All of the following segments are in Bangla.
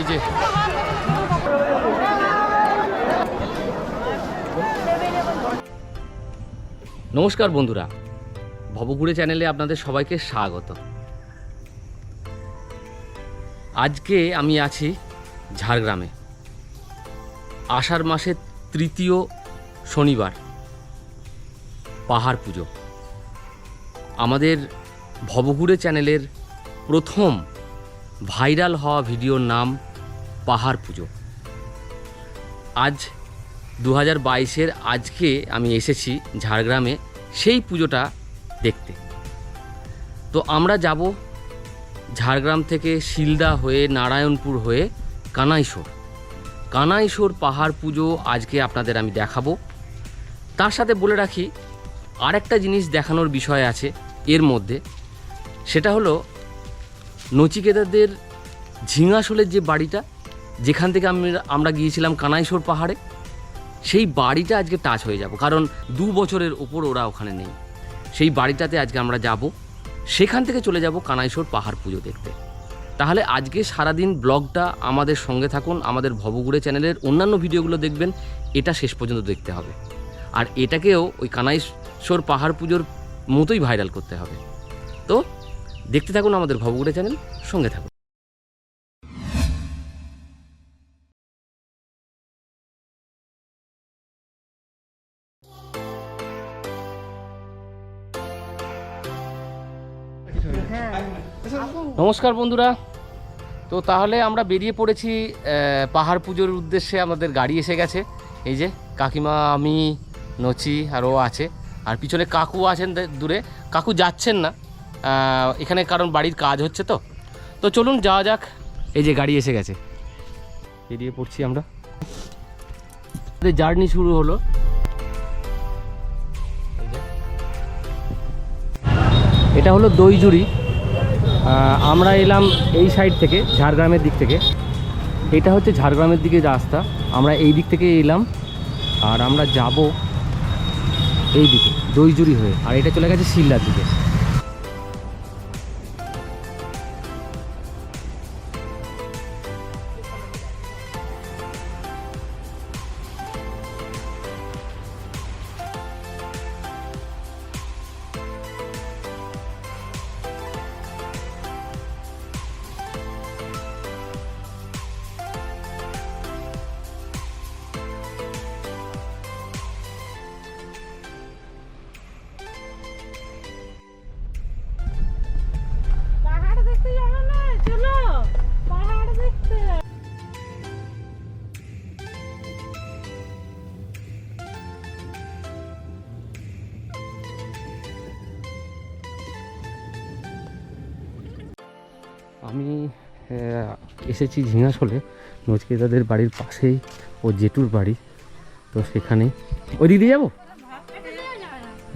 এই যে নমস্কার বন্ধুরা, ভবঘুরে চ্যানেলে আপনাদের সবাইকে স্বাগত। আজকে আমি আছি ঝাড়গ্রামে। আষাঢ় মাসের তৃতীয় শনিবার, পাহাড় পুজো। আমাদের ভবঘুরে চ্যানেলের প্রথম ভাইরাল হওয়া ভিডিওর নাম পাহাড় পুজো। আজ 2022-এর আজকে আমি এসেছি ঝাড়গ্রামে সেই পুজোটা দেখতে। তো আমরা যাব ঝাড়গ্রাম থেকে শিলদা হয়ে নারায়ণপুর হয়ে কানাইশোর পাহাড় পুজো আজকে আপনাদের আমি দেখাবো। তার সাথে বলে রাখি আরেকটা জিনিস দেখানোর বিষয় আছে এর মধ্যে, সেটা হলো নচিকেতাদের ঝিঙাশোলের যে বাড়িটা, যেখান থেকে আমরা গিয়েছিলাম কানাইশোর পাহাড়ে, সেই বাড়িটা আজকে টাচ হয়ে যাব, কারণ 2 বছরের ওপর ওরা ওখানে নেই। সেই বাড়িটাতে আজকে আমরা যাব, সেখান থেকে চলে যাব কানাইশোর পাহাড় পুজো দেখতে। তাহলে আজকে সারাদিন ব্লগটা আমাদের সঙ্গে থাকুন, আমাদের ভবঘুরে চ্যানেলের অন্যান্য ভিডিওগুলো দেখবেন, এটা শেষ পর্যন্ত দেখতে হবে। আর এটাকেও ওই কানাইশোর পাহাড় পুজোর মতোই ভাইরাল করতে হবে। তো দেখতে থাকুন আমাদের ভবঘুরে চ্যানেল, সঙ্গে থাকুন। নমস্কার বন্ধুরা, তো তাহলে আমরা বেরিয়ে পড়েছি পাহাড় পুজোর উদ্দেশ্যে। আমাদের গাড়ি এসে গেছে, এই যে কাকিমা, আমি, নচি আর ও আছে, আর পিছনে কাকু আছেন দূরে। কাকু যাচ্ছেন না এখানে, কারণ বাড়ির কাজ হচ্ছে। তো চলুন যাওয়া যাক। এই যে গাড়ি এসে গেছে, বেরিয়ে পড়ছি আমরা। জার্নি শুরু হলো। এটা হলো দইজুড়ি। আমরা এলাম এই সাইড থেকে, ঝাড়গ্রামের দিক থেকে। এটা হচ্ছে ঝাড়গ্রামের দিকে রাস্তা, আমরা এই দিক থেকে এলাম, আর আমরা যাব এই দিকে দইজুড়ি হয়ে, আর এটা চলে গেছে শিলদার দিকে। আমি এসেছি ঝিঙাশোলে, নচিকেতাদের বাড়ির পাশেই ও জেঠুর বাড়ি। তো সেখানে ওই দিক দিয়ে যাবো।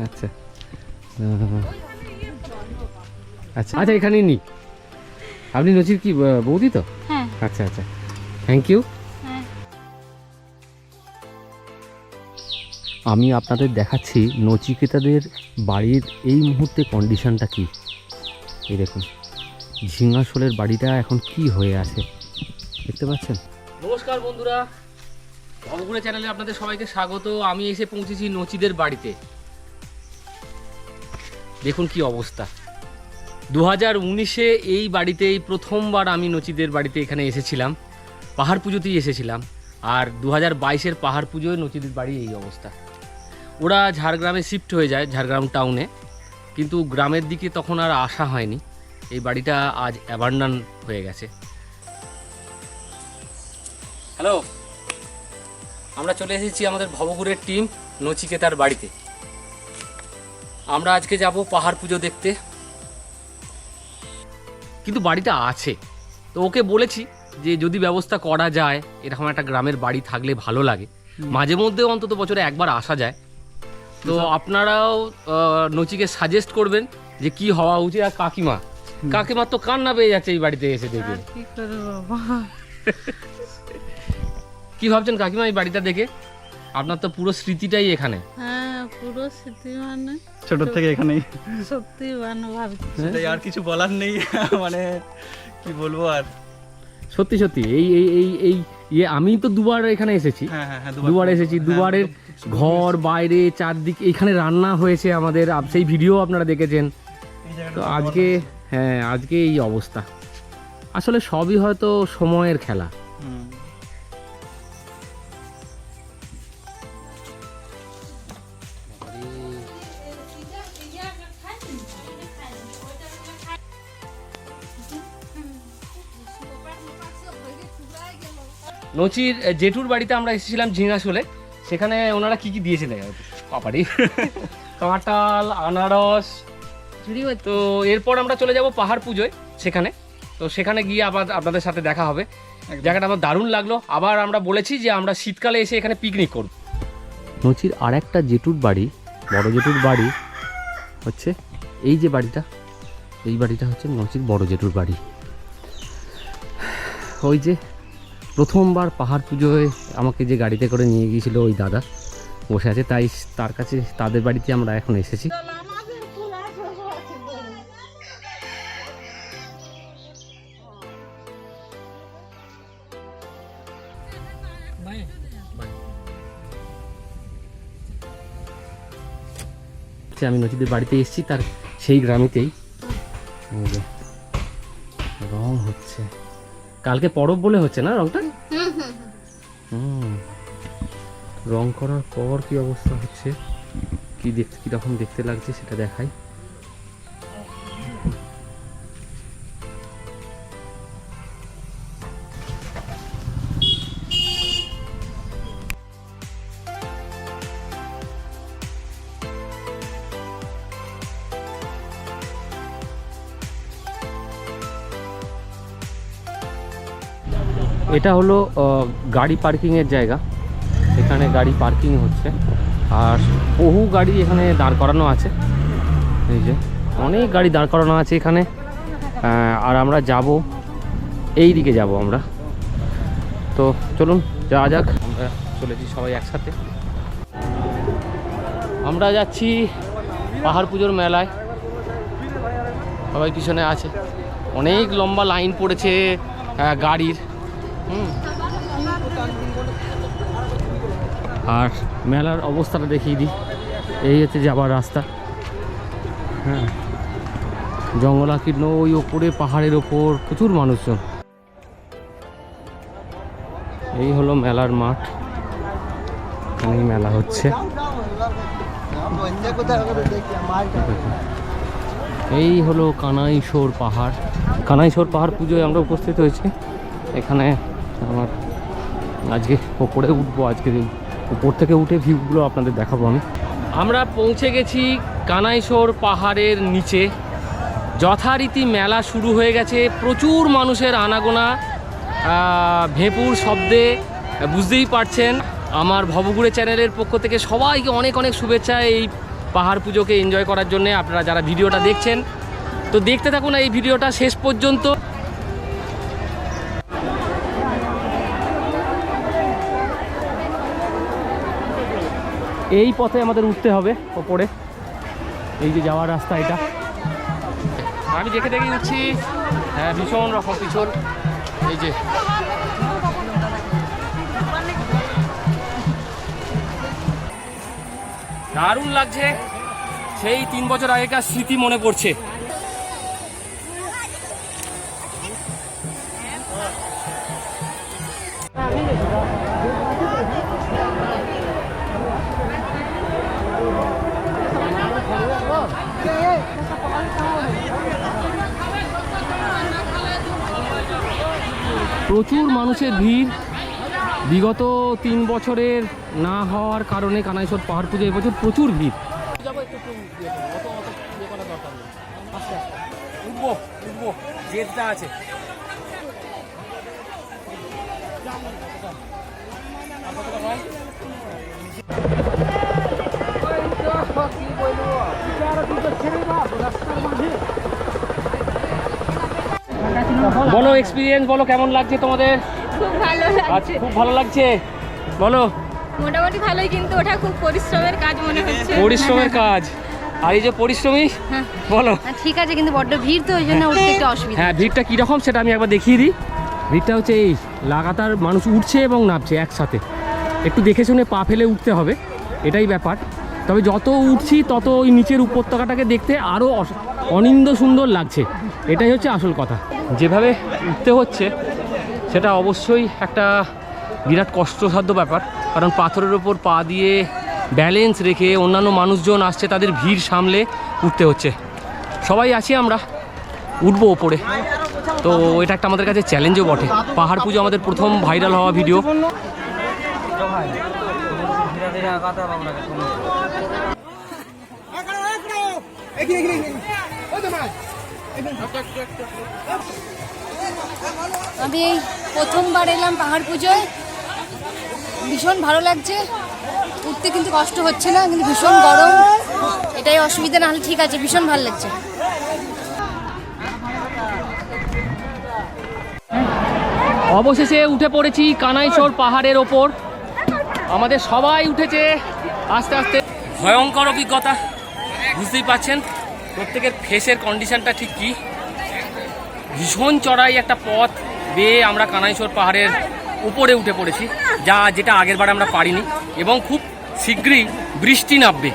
আচ্ছা আচ্ছা আচ্ছা, এখানেই নি। আপনি নচির কি বৌদি তো? হ্যাঁ। আচ্ছা আচ্ছা, থ্যাংক ইউ। আমি আপনাদের দেখাচ্ছি নচিকেতাদের বাড়ির এই মুহূর্তে কন্ডিশনটা কি। এই দেখুন ঝিঙাশোলের বাড়িটা এখন কি হয়ে আছে, দেখতে পাচ্ছেন। নমস্কার বন্ধুরা, ভবঘুরে চ্যানেলে আপনাদের সবাইকে স্বাগত। আমি এসে পৌঁছেছি নচিদের বাড়িতে। দেখুন কি অবস্থা। 2019-এ এই বাড়িতেই প্রথমবার আমি নচিদের বাড়িতে এখানে এসেছিলাম, পাহাড় পুজোতেই এসেছিলাম। আর 2022-এর পাহাড় পুজোয় নচিদের বাড়ি এই অবস্থা। ওরা ঝাড়গ্রামে শিফট হয়ে যায়, ঝাড়গ্রাম টাউনে, কিন্তু গ্রামের দিকে তখন আর আসা হয়নি। এই বাড়িটা আজ অ্যাবান্ডন হয়ে গেছে। হ্যালো, আমরা চলে এসেছি আমাদের ভবঘুরের টিম নচিকেতার বাড়িতে। আমরা আজকে যাব পাহাড় পুজো দেখতে। কিন্তু বাড়িটা আছে, তো ওকে বলেছি যে যদি ব্যবস্থা করা যায়, এরকম একটা গ্রামের বাড়ি থাকলে ভালো লাগে, মাঝে মধ্যে অন্তত বছরে একবার আসা যায়। তো আপনারাও নচিকে সাজেস্ট করবেন যে কি হওয়া উচিত। আর কাকিমার তো কান্না পেয়ে যাচ্ছে এই বাড়িতে এসে দেখে। কি ভাবছেন কাকিমা এই বাড়িটা দেখে? আপনার তো পুরো স্মৃতিটাই এখানে। হ্যাঁ, পুরো স্মৃতি, মানে ছোট থেকে এখানেই। সত্যি ভাবছি, সেটাই, আর কিছু বলার নেই। মানে কি বলবো আর। সত্যি সত্যি এই এই এই এই ইয়ে আমি তো দুবার এখানে এসেছি, দুবার এসেছি, দুবারের ঘর বাইরে চারদিকে এখানে রান্না হয়েছে আমাদের, সেই ভিডিও আপনারা দেখেছেন। তো আজকে হ্যাঁ আজকে এই অবস্থা, আসলে সবই হয়তো সময়ের খেলা। নচির জেঠুর বাড়িতে আমরা এসেছিলাম ঝিঙাশোলে, সেখানে ওনারা কি কি দিয়েছে দেখা পাপারি কাঁঠাল আনারস। তো এরপর আমরা চলে যাব পাহাড় পুজোয়, সেখানে তো সেখানে গিয়ে আবার আপনাদের সাথে দেখা হবে। জায়গাটা আমার দারুণ লাগলো। আবার আমরা বলেছি যে আমরা শীতকালে এসে এখানে পিকনিক করব। নচির আর একটা জেঠুর বাড়ি, বড় জেঠুর বাড়ি হচ্ছে এই যে বাড়িটা, এই বাড়িটা হচ্ছে নচির বড় জেঠুর বাড়ি। ওই যে প্রথমবার পাহাড় পুজোয় আমাকে যে গাড়িতে করে নিয়ে গিয়েছিল ওই দাদা বসে আছে, তাই তার কাছে তাদের বাড়িতে আমরা এখন এসেছি। আমি নচিদের বাড়িতে এসেছি, তার সেই গ্রামেতেই রং হচ্ছে। কালকে পরব বলে হচ্ছে না রংটা? রং করার পর কি অবস্থা হচ্ছে, কি দেখতে কিরকম দেখতে লাগছে সেটা দেখাই। এটা হলো গাড়ি পার্কিংয়ের জায়গা, এখানে গাড়ি পার্কিং হচ্ছে আর বহু গাড়ি এখানে দাঁড় করানো আছে। এই যে অনেক গাড়ি দাঁড় করানো আছে এখানে। আর আমরা যাব এই দিকে যাব আমরা, তো চলুন যাওয়া যাক। আমরা চলেছি সবাই একসাথে, আমরা যাচ্ছি পাহাড় পুজোর মেলায়। সবাই পিছনে আছে, অনেক লম্বা লাইন পড়েছে গাড়ির। আর মেলার অবস্থাটা দেখিয়ে দিই, এই হচ্ছে যাবার রাস্তা। হ্যাঁ, জঙ্গলাকীর্ণ, ওই ওপরে পাহাড়ের ওপর প্রচুর মানুষজন। এই হলো মেলার মাঠ, এখানেই মেলা হচ্ছে। এই হলো কানাইশোর পাহাড়, কানাইশোর পাহাড় পুজোয় আমরা উপস্থিত হয়েছি। এখানে আমার আজকে ওপরে উঠবো, আজকে উপর থেকে উঠে ভিউগুলো আপনাদের দেখাবো আমি। আমরা পৌঁছে গেছি কানাইশোর পাহাড়ের নিচে, যথারীতি মেলা শুরু হয়ে গেছে। প্রচুর মানুষের আনাগোনা, ভেঁপুর শব্দে বুঝতেই পারছেন। আমার ভবঘুরে চ্যানেলের পক্ষ থেকে সবাইকে অনেক অনেক শুভেচ্ছা এই পাহাড় পুজোকে এনজয় করার জন্য। আপনারা যারা ভিডিওটা দেখছেন, তো দেখতে থাকুন এই ভিডিওটা শেষ পর্যন্ত। এই পথে আমাদের উঠতে হবে ওপরে, এই যে যাওয়ার রাস্তা এটা। আমি দেখে দেখে উঠছি, হ্যাঁ ভীষণ রকম পিছল। এই যে দারুণ লাগছে, সেই 3 বছর আগেকার স্মৃতি মনে পড়ছে। প্রচুর মানুষের ভিড়, বিগত 3 বছরের না হওয়ার কারণে কানাইশোর পাহাড় পুজো এবছর প্রচুর ভিড়। উঠবো উঠবো, জেদটা আছে। বলো এক্সপিরিয়েন্স বলো, কেমন লাগছে তোমাদের? খুব ভালো লাগছে। খুব ভালো লাগছে বলো? মোটামুটি ভালোই, কিন্তু ওটা খুব পরিশ্রমের কাজ মনে হচ্ছে। পরিশ্রমের কাজ, আর এই যে পরিশ্রমী বলো। ঠিক আছে, কিন্তু বড্ড ভিড় তো ওই জন্য উঠতে একটু অসুবিধা। হ্যাঁ, ভিড়টা কীরকম সেটা আমি একবার দেখিয়ে দিই। ভিড়টা হচ্ছে এই লাগাতার মানুষ উঠছে এবং নামছে একসাথে, একটু দেখে শুনে পা ফেলে উঠতে হবে, এটাই ব্যাপার। তবে যত উঠছি তত ওই নিচের উপত্যকাটাকে দেখতে আরও অনিন্দ সুন্দর লাগছে, এটাই হচ্ছে আসল কথা। যেভাবে উঠতে হচ্ছে সেটা অবশ্যই একটা বিরাট কষ্টসাধ্য ব্যাপার, কারণ পাথরের ওপর পা দিয়ে ব্যালেন্স রেখে অন্যান্য মানুষজন আসছে, তাদের ভিড় সামলে উঠতে হচ্ছে। সবাই আছি আমরা, উঠবো ওপরে, তো এটা একটা আমাদের কাছে চ্যালেঞ্জও বটে। পাহাড় পুজো আমাদের প্রথম ভাইরাল হওয়া ভিডিও। আমি এই প্রথমবার এলাম পাহাড় পুজোয়, ভীষণ ভালো লাগছে। উঠতে কিন্তু কষ্ট হচ্ছে না, কিন্তু ভীষণ গরম, এটাই অসুবিধা, নাহলে ঠিক আছে, ভীষণ ভালো লাগছে। অবশেষে উঠে পড়েছি কানাইছড় পাহাড়ের ওপর। আমাদের সবাই উঠেছে আস্তে আস্তে। ভয়ঙ্কর অভিজ্ঞতা, বুঝতেই পাচ্ছেন প্রত্যেকের ফেসের কন্ডিশনটা ঠিক কি। ভীষণ চড়াই একটা পথ বেয়ে আমরা কানাইছড় পাহাড়ের উপরে উঠে পড়েছি, যেটা আগেরবার আমরা পারিনি, এবং খুব শীঘ্রই বৃষ্টি নামবে।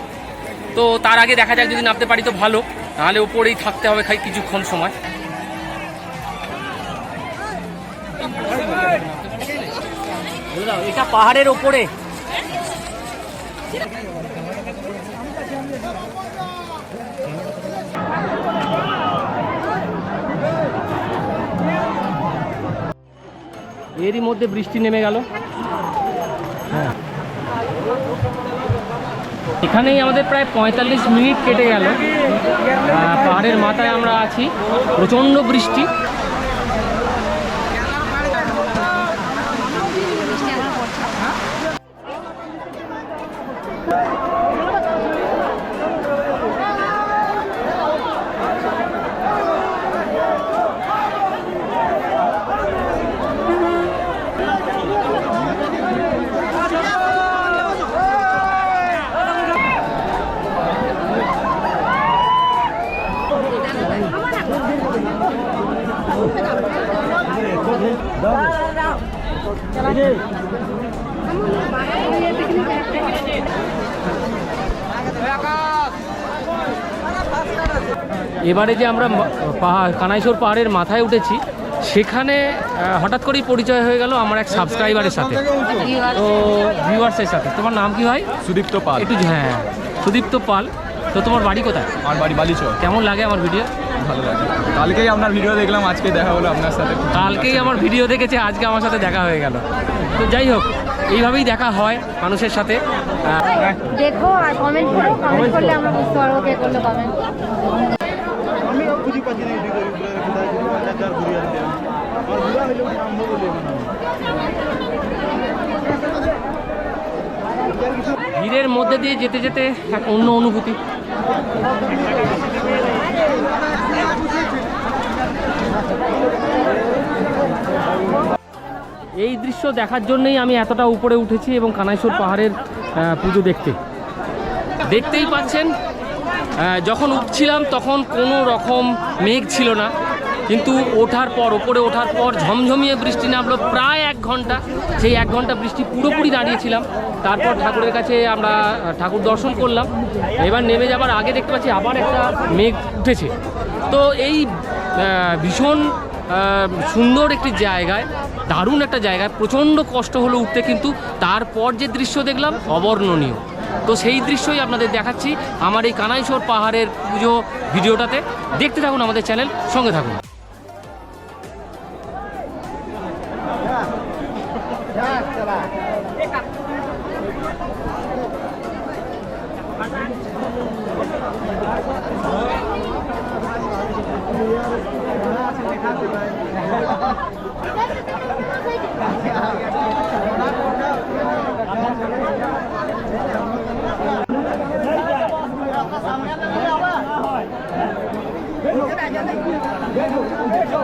তো তার আগে দেখা যাক, যদি নামতে পারি তো ভালো, নাহলে উপরেই থাকতে হবে কিছুক্ষণ সময়। এটা পাহাড়ের ওপরে, এরই মধ্যে বৃষ্টি নেমে গেল। হ্যাঁ, এখানেই আমাদের প্রায় 45 মিনিট কেটে গেল। পাহাড়ের মাথায় আমরা আছি, প্রচণ্ড বৃষ্টি। এবারে যে আমরা কানাইছড় পাহাড়ের মাথায় উঠেছি, সেখানে হঠাৎ করেই পরিচয় হয়ে গেল আমার এক সাবস্ক্রাইবারের সাথে, তো ভিউয়ার্সের সাথে। তোমার নাম কি ভাই? সুদীপ্ত পাল। একটু, হ্যাঁ, সুদীপ্ত পাল। তো তোমার বাড়ি কোথায়? আমার বাড়ি বালিচর। কেমন লাগে আমার ভিডিও? ভালো লাগে। কালকেই আপনার ভিডিও দেখলাম, আজকে দেখা হলো আপনার সাথে। কালকেই আমার ভিডিও দেখেছে, আজকে আমার সাথে দেখা হয়ে গেল। তো যাই হোক, এইভাবেই দেখা হয় মানুষের সাথে। দেখো আর কমেন্ট করো, কমেন্ট করলে আমরা বুঝতে পারবো কে করলো কমেন্ট। ভিড়ের মধ্যে দিয়ে যেতে যেতে এক অন্য অনুভূতি। এই দৃশ্য দেখার জন্যই আমি এতটা উপরে উঠেছি এবং কানাইছড় পাহাড়ের পুজো দেখতেই পাচ্ছেন। যখন উঠছিলাম তখন কোনো রকম মেঘ ছিল না, কিন্তু ওপরে ওঠার পর ঝমঝমিয়ে বৃষ্টি নামলো প্রায় 1 ঘন্টা। সেই 1 ঘন্টা বৃষ্টি পুরোপুরি দাঁড়িয়েছিলাম। তারপর ঠাকুরের কাছে আমরা ঠাকুর দর্শন করলাম। এবার নেমে যাবার আগে দেখতে পাচ্ছি আবার একটা মেঘ উঠেছে। তো এই ভীষণ সুন্দর একটি জায়গায়, দারুণ একটা জায়গায়, প্রচণ্ড কষ্ট হলো উঠতে, কিন্তু তারপর যে দৃশ্য দেখলাম অবর্ণনীয়। তো সেই দৃশ্যই আপনাদের দেখাচ্ছি আমার এই কানাইছড় পাহাড়ের পুজো ভিডিওটাতে। দেখতে থাকুন আমাদের চ্যানেল, সঙ্গে থাকুন।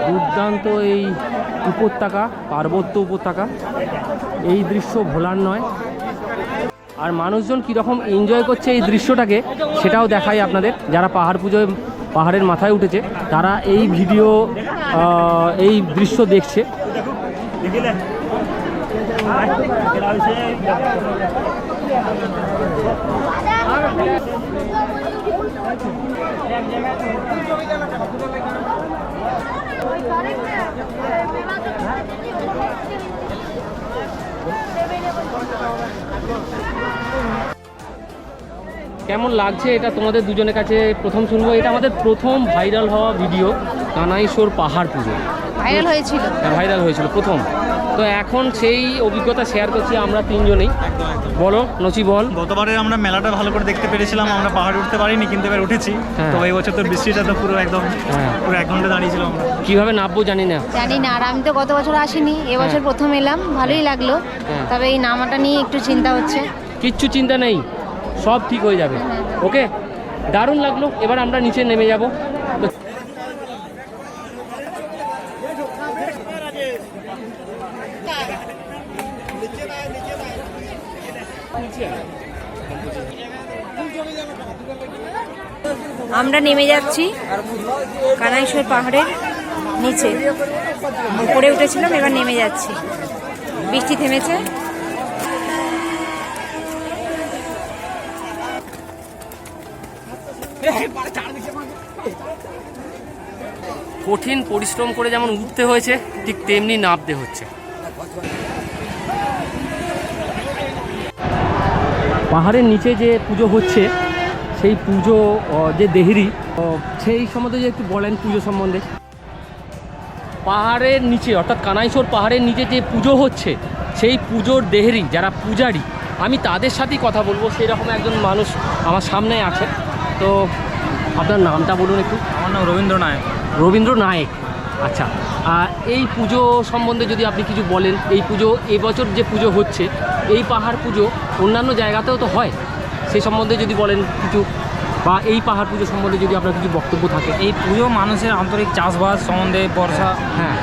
দুর্দান্ত এই উপত্যকা, পার্বত্য উপত্যকা, এই দৃশ্য ভোলার নয়। আর মানুষজন কীরকম এনজয় করছে এই দৃশ্যটাকে, সেটাও দেখাই আপনাদের। যারা পাহাড় পুজোয় পাহাড়ের মাথায় উঠেছে তারা এই ভিডিও, এই দৃশ্য দেখছে। কেমন লাগছে এটা তোমাদের দুজনের কাছে প্রথম শুনবো। এটা আমাদের প্রথম ভাইরাল হওয়া ভিডিও, কানাইশোর পাহাড় পুজো ভাইরাল হয়েছিল। ভাইরাল হয়েছিল প্রথম। তো এখন সেই অভিজ্ঞতা শেয়ার করছি আমরা তিনজনেই। বলো নচি বল। গতবারে আমরা মেলাটা ভালো করে দেখতে পেরেছিলাম, আমরা পাহাড়ে উঠতে পারিনি কিন্তু এবার উঠেছি। হ্যাঁ। তো এই বছর তো বৃষ্টিটা তো পুরো একদম হ্যাঁ। পুরো 1 ঘন্টা দাঁড়িয়েছিলাম আমরা। কিভাবে নামবো জানি না। জানি না, আর আমি তো গত বছর আসিনি, এবছর প্রথম এলাম, ভালোই লাগলো। হ্যাঁ। তবে এই নামাটা নিয়ে একটু চিন্তা হচ্ছে। কিচ্ছু চিন্তা নেই, সব ঠিক হয়ে যাবে। ওকে, দারুণ লাগলো। এবার আমরা নিচে নেমে যাব। তো আমরা নেমে যাচ্ছি কানাইশোর পাহাড়ের নিচে। উপরে উঠেছিলাম, এবার নেমে যাচ্ছি। বৃষ্টি থেমেছে। কঠিন পরিশ্রম করে যেমন উঠতে হয়েছে, ঠিক তেমনি নামতে হচ্ছে। পাহাড়ের নিচে যে পুজো হচ্ছে, সেই পুজো যে দেহেরি, সেই সম্বন্ধে যে একটু বলেন পুজো সম্বন্ধে। পাহাড়ের নিচে অর্থাৎ কানাইশোর পাহাড়ের নিচে যে পুজো হচ্ছে, সেই পুজোর দেহেরি যারা পূজারি, আমি তাদের সাথেই কথা বলবো। সেই রকম একজন মানুষ আমার সামনে আছে। তো আপনার নামটা বলুন একটু। আমার নাম রবীন্দ্র নায়ক। রবীন্দ্র নায়েক, আচ্ছা। এই পুজো সম্বন্ধে যদি আপনি কিছু বলেন। এই পুজো, এবছর যে পুজো হচ্ছে, এই পাহাড় পুজো অন্যান্য জায়গাতেও তো হয়, সেই সম্বন্ধে যদি বলেন কিছু, বা এই পাহাড় পুজো সম্বন্ধে যদি আপনার কিছু বক্তব্য থাকে। এই পুজো মানুষের আন্তরিক চাষবাস সম্বন্ধে, হ্যাঁ,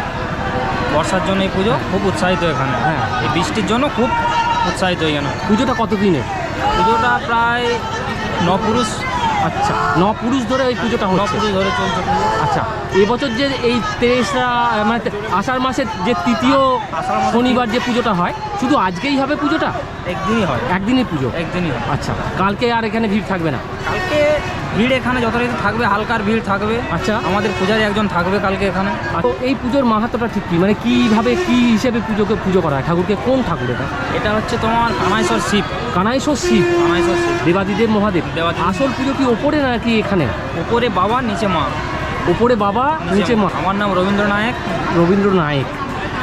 বর্ষার জন্য এই পুজো খুব উৎসাহিত এখানে। হ্যাঁ। এই বৃষ্টির জন্য খুব উৎসাহিত এখানে। পুজোটা কত দিনের? পুজোটা প্রায় 9 পুরুষ, আচ্ছা, 9 পুরুষ ধরে এই পুজোটা 9 হচ্ছে। পুরুষ ধরে চলছে পুজো। আচ্ছা, এবছর যে এই 23রা মানে আষাঢ় মাসের যে তৃতীয় আষাঢ় মাসের শনিবার যে পুজোটা হয়, শুধু আজকেই হবে পুজোটা? একদিনই হয়, একদিনই পুজো? একদিনই হয়। আচ্ছা, কালকে আর এখানে ভিড় থাকবে না? কালকে ভিড় এখানে যথারীতি থাকবে, হালকার ভিড় থাকবে। আচ্ছা। আমাদের পূজারি একজন থাকবে কালকে এখানে। তো এই পুজোর মাহাত্ম্যটা ঠিক কি, মানে কীভাবে, কী হিসেবে পুজো করা হয়? ঠাকুরকে কোন ঠাকুর এটা? এটা হচ্ছে তোমার কানাইশোর শিব। কানাইশোর শিব, কানাইশোর শিব, দেবাদিদেব মহাদেব। দেবাদিদেব। আসল পুজো কি ওপরে নাকি এখানে? উপরে বাবা, নিচে মা। ওপরে বাবা, নিচে মা। আমার নাম রবীন্দ্র নায়ক। রবীন্দ্র নায়েক,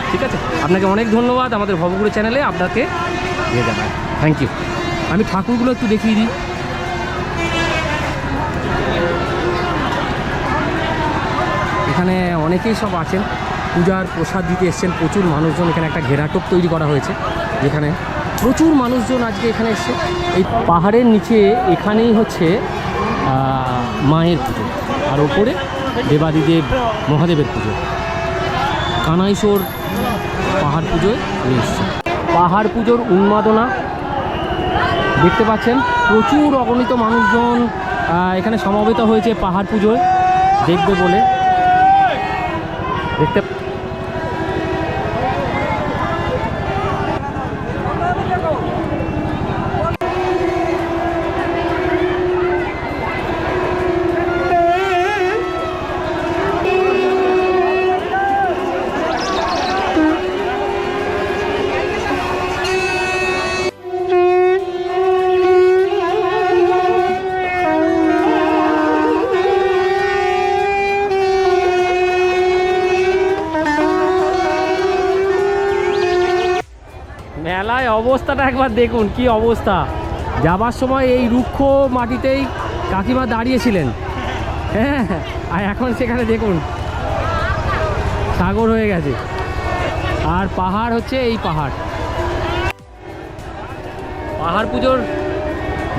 ঠিক আছে। আপনাকে অনেক ধন্যবাদ আমাদের ভবগুরু চ্যানেলে আপনাকে নিয়ে যাবেন। Thank you. আমি ঠাকুরগুলো একটু দেখিয়ে দিই। এখানে অনেকেই সব আছেন, পূজার প্রসাদ দিতে এসছেন। প্রচুর মানুষজন, এখানে একটা ঘেরাটোপ তৈরি করা হয়েছে, যেখানে প্রচুর মানুষজন আজকে এখানে এসছে। এই পাহাড়ের নিচে এখানেই হচ্ছে মায়ের পুজো, আর ওপরে দেবাদিদেব মহাদেবের পুজো। কানাইশোর পাহাড় পুজোয় এসছে। পাহাড় পুজোর উন্মাদনা দেখতে পাচ্ছেন। প্রচুর অগণিত মানুষজন এখানে সমবেত হয়েছে পাহাড় পুজোয় দেখবে বলে। দেখতে মেলায় অবস্থাটা একবার দেখুন, কি অবস্থা। যাবার সময় এই রুক্ষ মাটিতেই কাকিমা দাঁড়িয়েছিলেন, হ্যাঁ, আর এখন সেখানে দেখুন সাগর হয়ে গেছে। আর পাহাড় হচ্ছে এই পাহাড়। পাহাড় পুজোর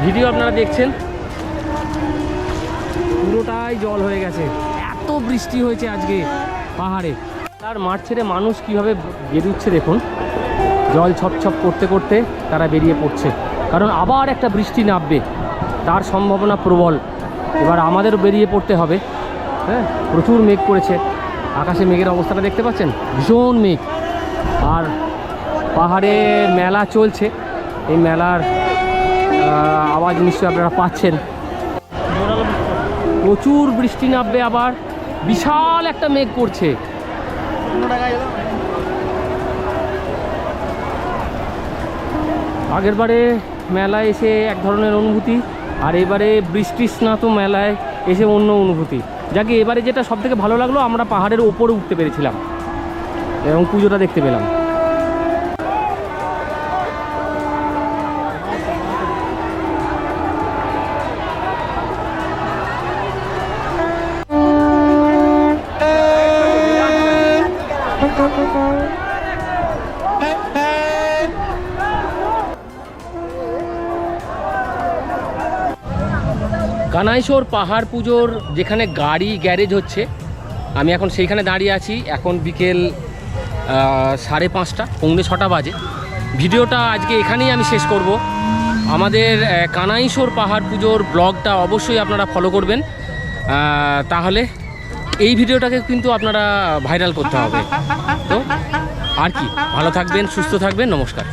ভিডিও আপনারা দেখছেন, পুরোটাই জল হয়ে গেছে। এত বৃষ্টি হয়েছে আজকে পাহাড়ে। তার মাঠ ছেড়ে মানুষ কীভাবে বেরোচ্ছে দেখুন। জল ছপছপ করতে করতে তারা বেরিয়ে পড়ছে, কারণ আবার একটা বৃষ্টি নামবে, তার সম্ভাবনা প্রবল। এবার আমাদেরও বেরিয়ে পড়তে হবে। হ্যাঁ, প্রচুর মেঘ করেছে, আকাশে মেঘের অবস্থাটা দেখতে পাচ্ছেন, ভীষণ মেঘ। আর পাহাড়ে মেলা চলছে, এই মেলার আওয়াজ নিশ্চয়ই আপনারা পাচ্ছেন। প্রচুর বৃষ্টি নামবে, আবার বিশাল একটা মেঘ করছে। আগের বারে মেলায় এসে এক ধরনের অনুভূতি, আর এবারে বৃষ্টি স্নাত মেলায় এসে অন্য অনুভূতি। যাকে এবারে যেটা সব থেকে ভালো লাগলো, আমরা পাহাড়ের ওপরে উঠতে পেরেছিলাম এবং পুজোটা দেখতে পেলাম। কানাইশোর পাহাড় পুজোর যেখানে গাড়ি গ্যারেজ হচ্ছে, আমি এখন সেইখানে দাঁড়িয়ে আছি। এখন বিকেল 5:30, 5:45 বাজে। ভিডিওটা আজকে এখানেই আমি শেষ করব। আমাদের কানাইশোর পাহাড় পুজোর ব্লগটা অবশ্যই আপনারা ফলো করবেন, তাহলে এই ভিডিওটাকে কিন্তু আপনারা ভাইরাল করতে হবে। তো আর কি, ভালো থাকবেন, সুস্থ থাকবেন, নমস্কার।